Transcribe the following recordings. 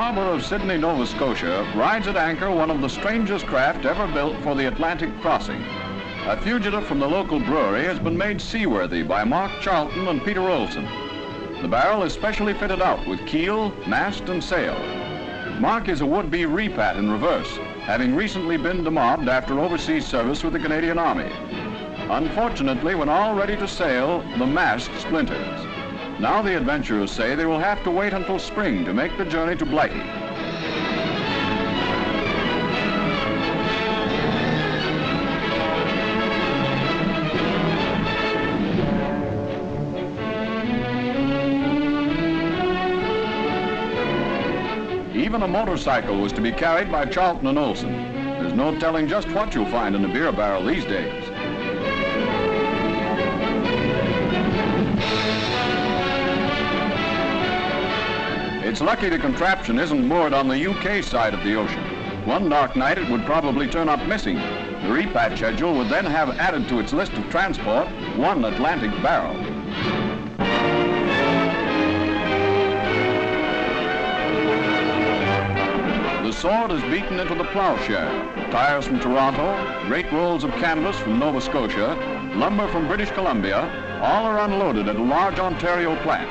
harbor of Sydney, Nova Scotia, rides at anchor one of the strangest craft ever built for the Atlantic crossing. A fugitive from the local brewery has been made seaworthy by Charlton and Peter Olson. The barrel is specially fitted out with keel, mast, and sail. Mark is a would-be repat in reverse, having recently been demobbed after overseas service with the Canadian Army. Unfortunately, when all ready to sail, the mast splinters. Now the adventurers say they will have to wait until spring to make the journey to Blighty. Even a motorcycle was to be carried by Charlton and Olson. There's no telling just what you'll find in a beer barrel these days. It's lucky the contraption isn't moored on the UK side of the ocean. One dark night it would probably turn up missing. The repat schedule would then have added to its list of transport one Atlantic barrel. The sword is beaten into the plowshare. Tires from Toronto, great rolls of canvas from Nova Scotia, lumber from British Columbia, all are unloaded at a large Ontario plant.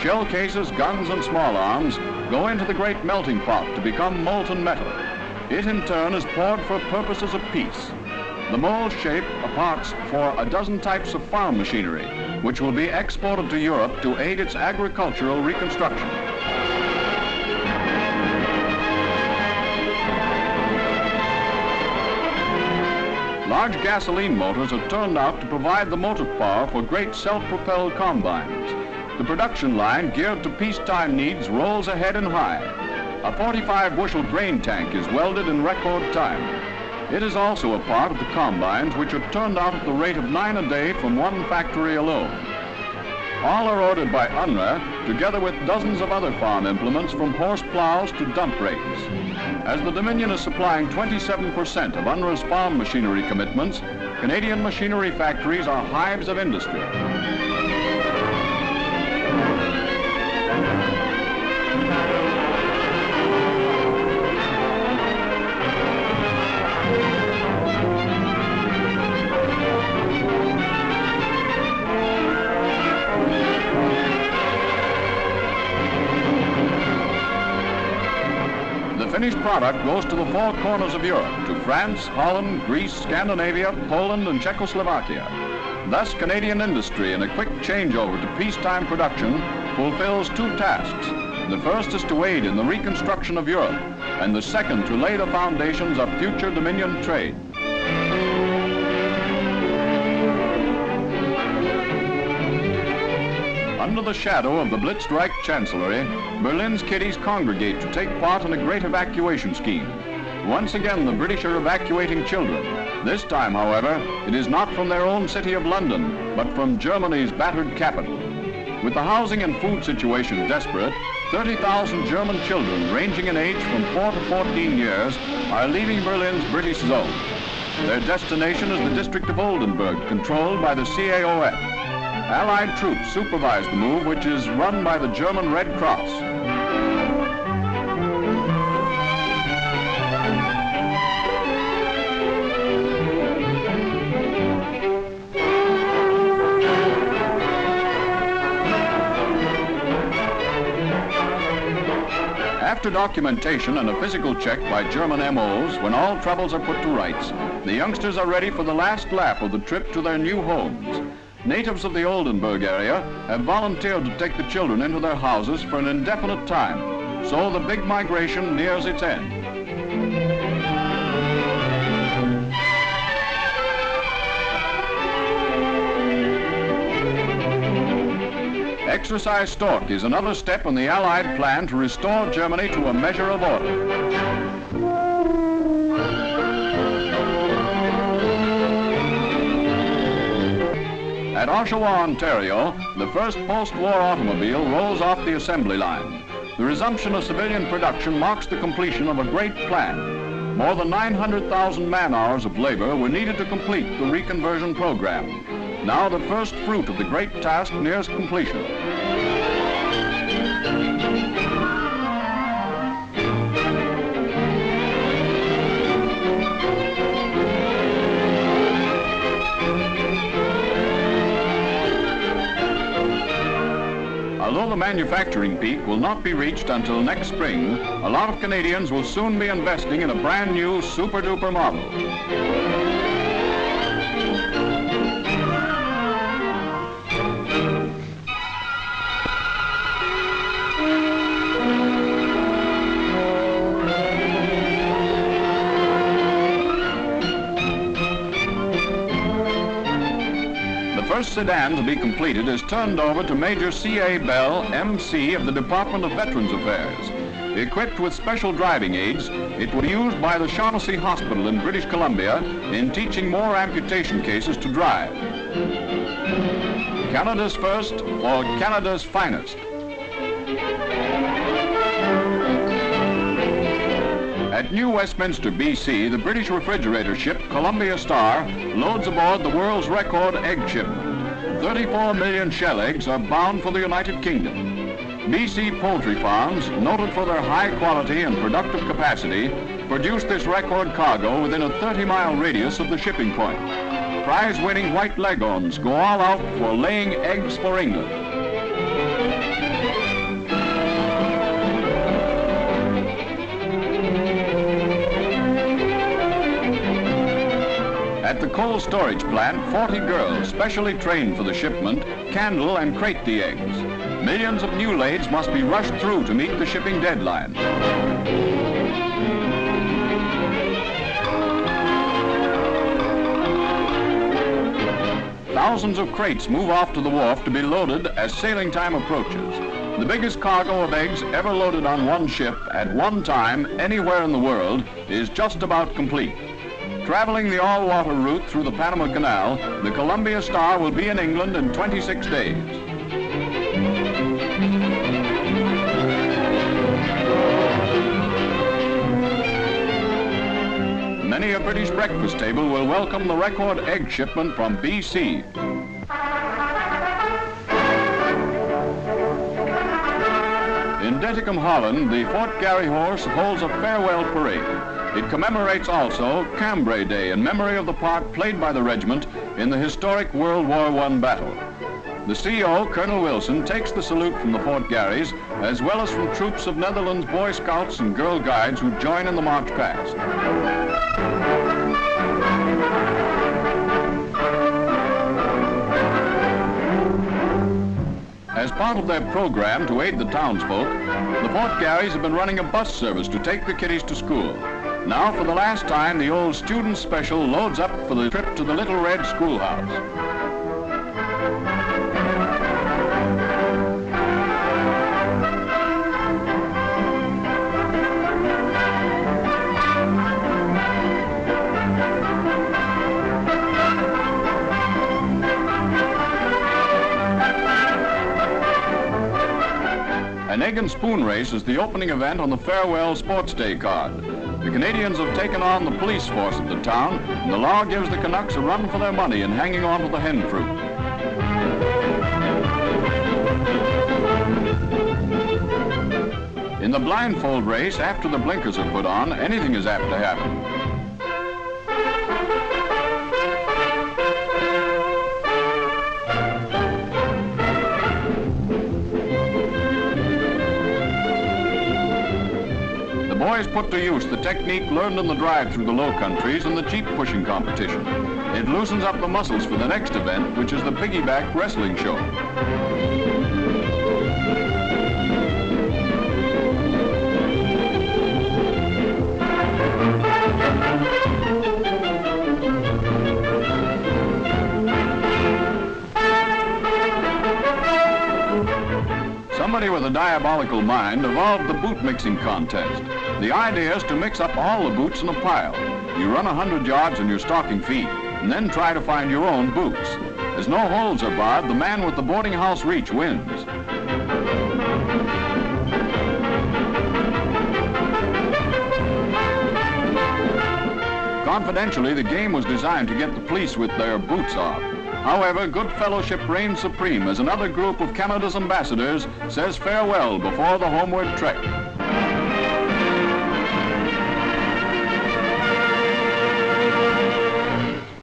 Shell cases, guns, and small arms go into the great melting pot to become molten metal. It in turn is poured for purposes of peace. The mold shape parts for a dozen types of farm machinery, which will be exported to Europe to aid its agricultural reconstruction. Large gasoline motors are turned out to provide the motive power for great self-propelled combines. The production line, geared to peacetime needs, rolls ahead and high. A 45-bushel grain tank is welded in record time. It is also a part of the combines, which are turned out at the rate of 9 a day from one factory alone. All are ordered by U.N.R.R.A, together with dozens of other farm implements from horse plows to dump rakes. As the Dominion is supplying 27% of U.N.R.R.A's farm machinery commitments, Canadian machinery factories are hives of industry. The finished product goes to the four corners of Europe, to France, Holland, Greece, Scandinavia, Poland, and Czechoslovakia. Thus, Canadian industry, in a quick changeover to peacetime production, fulfills two tasks. The first is to aid in the reconstruction of Europe, and the second to lay the foundations of future Dominion trade. Under the shadow of the Blitzreich Chancellery, Berlin's kiddies congregate to take part in a great evacuation scheme. Once again, the British are evacuating children. This time, however, it is not from their own city of London, but from Germany's battered capital. With the housing and food situation desperate, 30,000 German children ranging in age from 4 to 14 years are leaving Berlin's British zone. Their destination is the district of Oldenburg, controlled by the CAOF. Allied troops supervise the move, which is run by the German Red Cross. After documentation and a physical check by German MOs, when all troubles are put to rights, the youngsters are ready for the last lap of the trip to their new homes. Natives of the Oldenburg area have volunteered to take the children into their houses for an indefinite time, so the big migration nears its end. Exercise Stork is another step in the Allied plan to restore Germany to a measure of order. At Oshawa, Ontario, the first post-war automobile rolls off the assembly line. The resumption of civilian production marks the completion of a great plan. More than 900,000 man-hours of labor were needed to complete the reconversion program. Now the first fruit of the great task nears completion. the manufacturing peak will not be reached until next spring, a lot of Canadians will soon be investing in a brand new super-duper model. The first sedan to be completed is turned over to Major C.A. Bell, M.C. of the Department of Veterans Affairs. Equipped with special driving aids, it will be used by the Shaughnessy Hospital in British Columbia in teaching more amputation cases to drive. Canada's first or Canada's finest. At New Westminster, BC, the British refrigerator ship Columbia Star loads aboard the world's record egg shipment. 34 million shell eggs are bound for the United Kingdom. BC poultry farms, noted for their high quality and productive capacity, produced this record cargo within a 30-mile radius of the shipping point. Prize-winning white leghorns go all out for laying eggs for England. At the cold storage plant, 40 girls, specially trained for the shipment, candle and crate the eggs. Millions of new lathes must be rushed through to meet the shipping deadline. Thousands of crates move off to the wharf to be loaded as sailing time approaches. The biggest cargo of eggs ever loaded on one ship at one time anywhere in the world is just about complete. Traveling the all-water route through the Panama Canal, the Columbia Star will be in England in 26 days. Many a British breakfast table will welcome the record egg shipment from BC. In Deticum, Holland, the Fort Garry Horse holds a farewell parade. It commemorates also Cambrai Day in memory of the part played by the regiment in the historic World War I battle. The CO, Colonel Wilson, takes the salute from the Fort Garrys, as well as from troops of Netherlands Boy Scouts and Girl Guides who join in the march past. As part of their program to aid the townsfolk, the Fort Garrys have been running a bus service to take the kiddies to school. Now, for the last time, the old student special loads up for the trip to the Little Red Schoolhouse. An egg and spoon race is the opening event on the farewell Sports Day card. The Canadians have taken on the police force of the town, and the law gives the Canucks a run for their money in hanging on to the hen fruit. In the blindfold race, after the blinkers are put on, anything is apt to happen. The boys put to use the technique learned in the drive through the Low Countries and the jeep pushing competition. It loosens up the muscles for the next event, which is the piggyback wrestling show. Somebody with a diabolical mind evolved the boot mixing contest. The idea is to mix up all the boots in a pile. You run 100 yards in your stocking feet, and then try to find your own boots. As no holes are barred, the man with the boarding house reach wins. Confidentially, the game was designed to get the police with their boots off. However, good fellowship reigns supreme as another group of Canada's ambassadors says farewell before the homeward trek.